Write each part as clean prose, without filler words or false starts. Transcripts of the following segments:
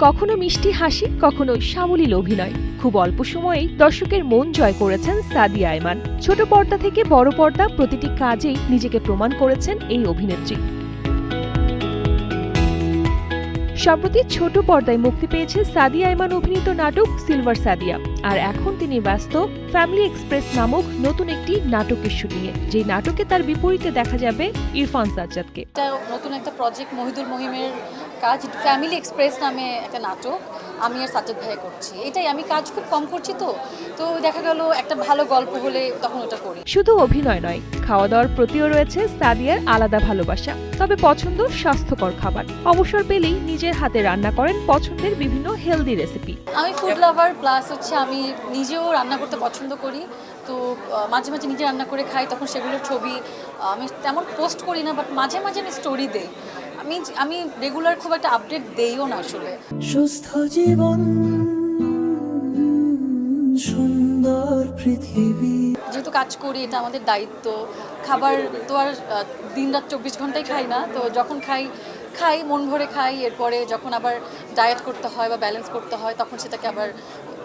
কখনো মিষ্টি হাসি, কখনো সাবলীল অভিনয়, খুব অল্প সময়েই দর্শকের মন জয় করেছেন সাদিয়া আয়মান। ছোট পর্দা থেকে বড় পর্দা প্রতিটি কাজেই নিজেকে প্রমাণ করেছেন এই অভিনেত্রী। সম্প্রতি ছোট পর্দায় মুক্তি পেয়েছে সাদিয়া আয়মান অভিনীত নাটক সিলভার সাদিয়া, আর এখন তিনি ব্যস্ত ফ্যামিলি এক্সপ্রেস নামক নতুন একটি নাটকের শুটিংয়ে, যে নাটকে তার বিপরীতে দেখা যাবে ইরফান সাজ্জাদকে। নতুন একটা প্রজেক্ট মহিদুল মহিমের কাজ, ফ্যামিলি এক্সপ্রেস নামে একটা নাটক আমি আর সাজ্জাদ ভাই করছি। এটাই, আমি কাজ খুব কম করছি, তো দেখা গেল একটা ভালো গল্প হলে তখন ওটা করি। শুধু অভিনয় নয়, খাওয়া দাওয়ার প্রতিও রয়েছে সাদিয়ার আলাদা ভালোবাসা। তবে পছন্দ স্বাস্থ্যকর খাবার। অবসর পেলেই নিজের হাতে রান্না করেন পছন্দের বিভিন্ন হেলদি রেসিপি। আমি ফুড লাভার, প্লাস হচ্ছে আমি নিজেও রান্না করতে পছন্দ করি। তো মাঝে মাঝে নিজে রান্না করে খাই, তখন সেগুলোর ছবি আমি তেমন পোস্ট করি না, বাট মাঝে মাঝে আমি স্টোরি দেই। আমি রেগুলার খুব একটা আপডেট দেইও না আসলে। সুস্থ জীবন, সুন্দর পৃথিবী। যেহেতু কাজ করি, এটা আমাদের দায়িত্ব। খাবার তো আর দিনরাত 24 ঘন্টাই খাই না, তো যখন খাই মন ভরে খাই। এরপরে যখন আবার ডায়েট করতে হয় বা ব্যালেন্স করতে হয়, তখন সেটাকে আবার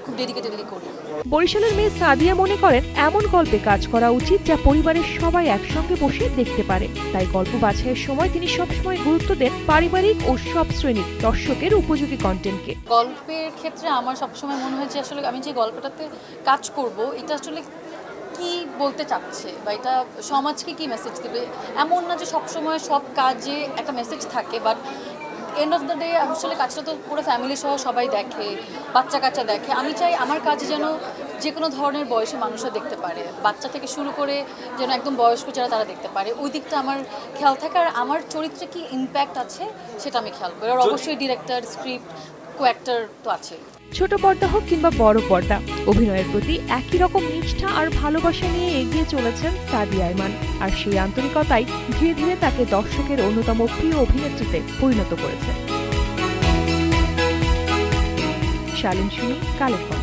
খুব ডেডিকেটেডলি করি। বরিশালের মেয়ে সাদিয়া মনে করেন এমন গল্পে কাজ করা উচিত যা পরিবারের সবাই একসঙ্গে বসে দেখতে পারে। তাই গল্প বাছাইয়ের সময় তিনি সবসময় গুরুত্ব দেন পারিবারিক ও সব শ্রেণীর দর্শকের উপযোগী কন্টেন্টকে। গল্পের ক্ষেত্রে আমার সবসময় মনে হয় যে আসলে আমি যে গল্পটাতে কাজ করব, এটা আসলে কি বলতে চাচ্ছে বা এটা সমাজকে কি মেসেজ দিবে। এমন না যে সবসময় সব কাজে একটা মেসেজ থাকে, but end of the day আসলে কাজটা তো পুরো ফ্যামিলি সহ সবাই দেখে, বাচ্চা কাচ্চা দেখে। আমি চাই আমার কাজে যেন যে কোনো ধরনের বয়সে মানুষরা দেখতে পারে, বাচ্চা থেকে শুরু করে যেন একদম বয়স্ক যারা তারা দেখতে পারে। ওই দিকটা আমার খেয়াল থাকে, আর আমার চরিত্রে কি ইম্প্যাক্ট আছে সেটা আমি খেয়াল করি। আর অবশ্যই ডিরেক্টর, স্ক্রিপ্ট, কো অ্যাক্টর তো আছে। ছোট পর্দা হোক কিংবা বড় পর্দা, অভিনয়ের প্রতি একই রকম নিষ্ঠা আর ভালোবাসা নিয়ে এগিয়ে চলেছেন সাদিয়া আয়মান। আর সেই আন্তরিকতাই ধীরে ধীরে তাকে দর্শকের অন্যতম প্রিয় অভিনেত্রীতে পরিণত করেছে। শালীন সুমি, কালের কণ্ঠ।